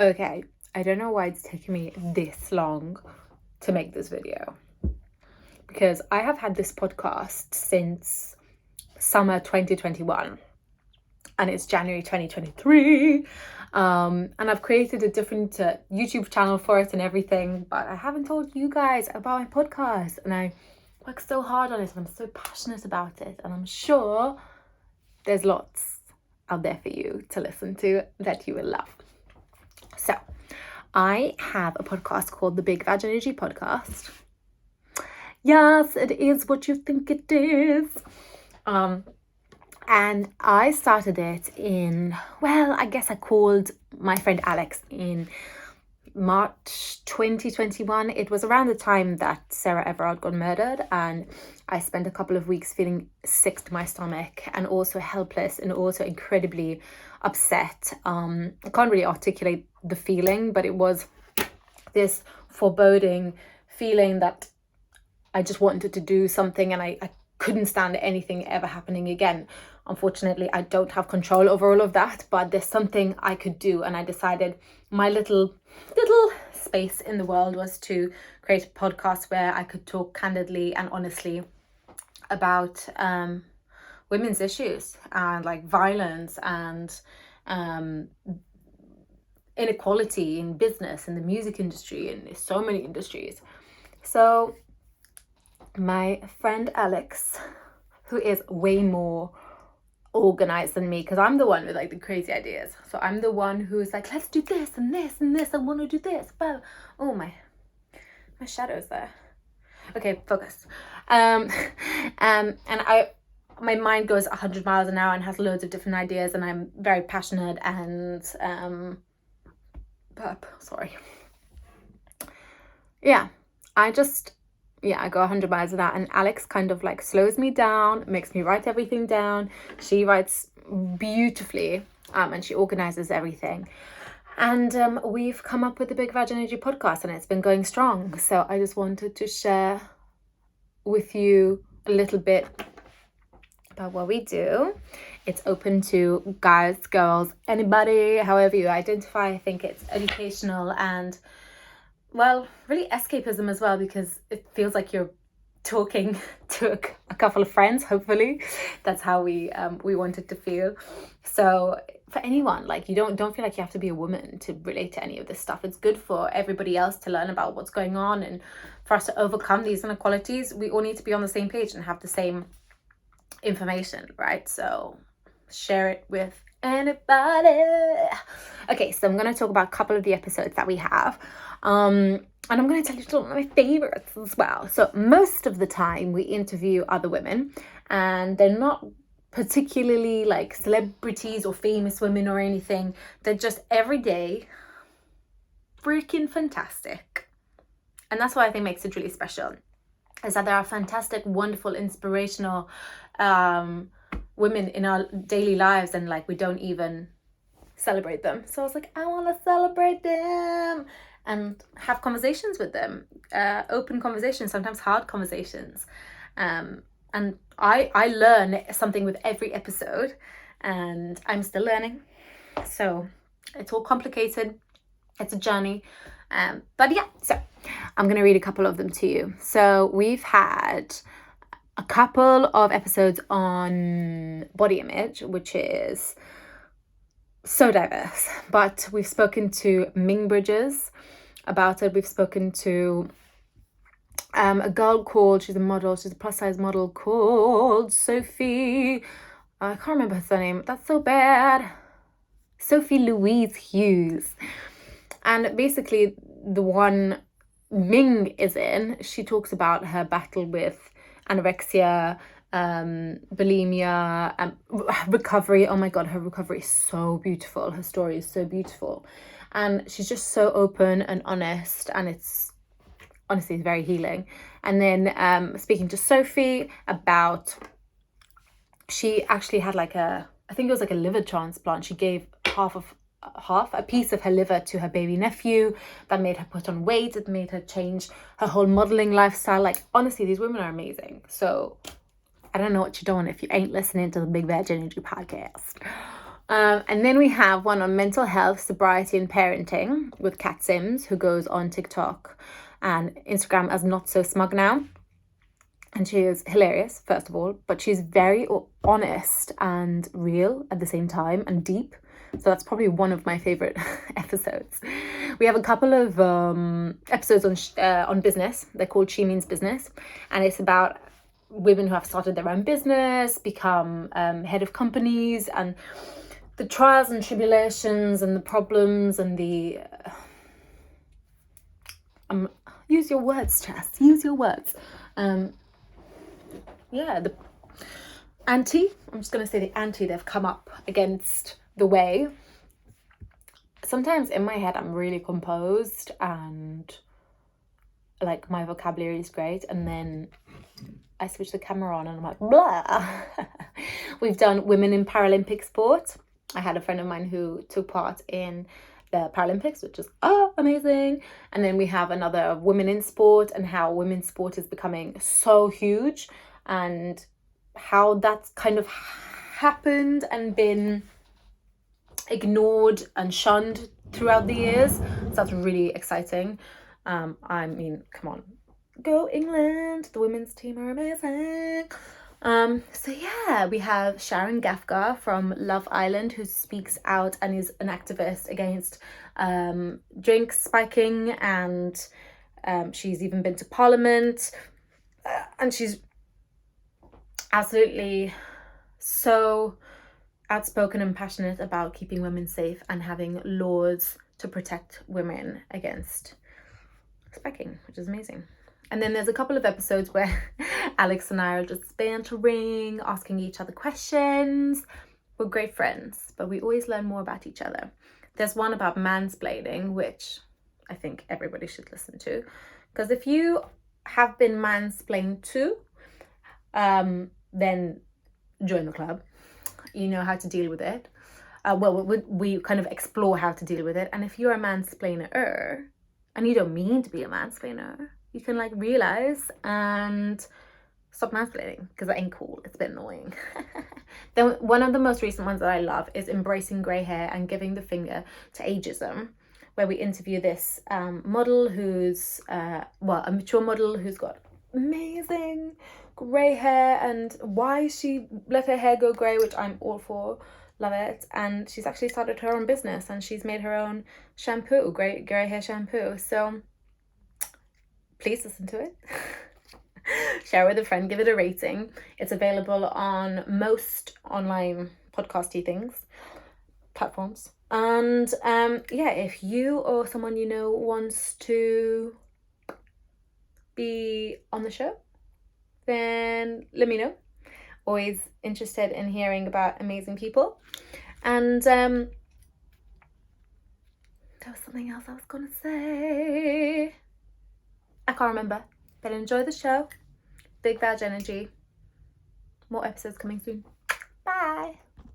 Okay, I don't know why it's taken me this long to make this video, because I have had this podcast since summer 2021 and it's January 2023, and I've created a different YouTube channel for it and everything, but I haven't told you guys about my podcast, and I work so hard on it and I'm so passionate about it, and I'm sure there's lots out there for you to listen to that you will love. So I have a podcast called the Big Vag Energy Podcast. Yes, it is what you think it is. And I started it I guess I called my friend Alex in March 2021. It was around the time that Sarah Everard got murdered, and I spent a couple of weeks feeling sick to my stomach and also helpless and also incredibly upset. I can't really articulate the feeling, but it was this foreboding feeling that I just wanted to do something, and I couldn't stand anything ever happening again. Unfortunately, I don't have control over all of that, but there's something I could do, and I decided my little space in the world was to create a podcast where I could talk candidly and honestly about women's issues and like violence and inequality in business, in the music industry, and so many industries. So my friend Alex, who is way more organized than me, because I'm the one with like the crazy ideas, so I'm the one who's like, let's do this and this and this, I want to do this, but oh my shadow's there. Okay, focus. And my mind goes 100 miles an hour and has loads of different ideas, and I'm very passionate and I go 100 miles an hour, and Alex kind of like slows me down, makes me write everything down. She writes beautifully, and she organizes everything. And we've come up with the Big Vag Energy Podcast, and it's been going strong. So I just wanted to share with you a little bit about what we do. It's open to guys, girls, anybody, however you identify. I think it's educational and, well, really escapism as well, because it feels like you're talking to a couple of friends. Hopefully that's how we want it to feel. So for anyone, like, you don't feel like you have to be a woman to relate to any of this stuff. It's good for everybody else to learn about what's going on, and for us to overcome these inequalities, we all need to be on the same page and have the same information, right? So share it with anybody. Okay, so I'm going to talk about a couple of the episodes that we have, and I'm going to tell you some of my favorites as well. So most of the time we interview other women, and they're not particularly like celebrities or famous women or anything. They're just everyday freaking fantastic, and that's what I think makes it really special, is that there are fantastic, wonderful, inspirational women in our daily lives, and like we don't even celebrate them. So I was like, I want to celebrate them and have conversations with them, open conversations, sometimes hard conversations, and I learn something with every episode, and I'm still learning, so it's all complicated, it's a journey, but yeah. So I'm going to read a couple of them to you. So we've had a couple of episodes on body image, which is so diverse, but we've spoken to Ming Bridges about it. We've spoken to a girl called, she's a plus size model called Sophie, I can't remember her surname, that's so bad, Sophie Louise Hughes. And basically the one Ming is in, she talks about her battle with anorexia, bulimia, and recovery. Oh my god, her recovery is so beautiful, her story is so beautiful, and she's just so open and honest, and it's honestly very healing. And then speaking to Sophie about, she actually had like I think it was like a liver transplant. She gave a piece of her liver to her baby nephew. That made her put on weight. It made her change her whole modeling lifestyle. Like, honestly, these women are amazing. So I don't know what you're doing if you ain't listening to the Big Vag Energy Podcast. And then we have one on mental health, sobriety, and parenting with Kat Sims, who goes on TikTok and Instagram as Not So Smug Now. And she is hilarious, first of all, but she's very honest and real at the same time and deep. So that's probably one of my favorite episodes. We have a couple of episodes on business. They're called She Means Business. And it's about women who have started their own business, become head of companies, and the trials and tribulations and the problems and the... use your words, Chas. Use your words. The anti, I'm just going to say the anti they've come up against the way. Sometimes in my head I'm really composed and like my vocabulary is great, and then I switch the camera on and I'm like, blah. We've done women in Paralympic sport. I had a friend of mine who took part in the Paralympics, which is amazing. And then we have another women in sport and how women's sport is becoming so huge and how that's kind of happened and been ignored and shunned throughout the years. So that's really exciting. I mean, come on, go England, the women's team are amazing. So yeah, we have Sharon Gafka from Love Island, who speaks out and is an activist against drink spiking, and she's even been to Parliament, and she's absolutely so outspoken and passionate about keeping women safe and having laws to protect women against spiking, which is amazing. And then there's a couple of episodes where Alex and I are just bantering, asking each other questions. We're great friends, but we always learn more about each other. There's one about mansplaining, which I think everybody should listen to. Because if you have been mansplained to, then join the club. You know how to deal with it. We kind of explore how to deal with it. And if you're a mansplainer, and you don't mean to be a mansplainer, you can like realize and stop mansplaining, because that ain't cool. It's a bit annoying. Then one of the most recent ones that I love is Embracing Grey Hair and Giving the Finger to Ageism, where we interview this model who's a mature model who's got amazing grey hair, and why she let her hair go grey, which I'm all for. Love it. And she's actually started her own business and she's made her own shampoo, grey hair shampoo. So please listen to it. Share with a friend, give it a rating. It's available on most online podcasty platforms. And if you or someone you know wants to be on the show, then let me know. Always interested in hearing about amazing people. And there was something else I was gonna say. I can't remember, but enjoy the show. Big Vag Energy. More episodes coming soon. Bye.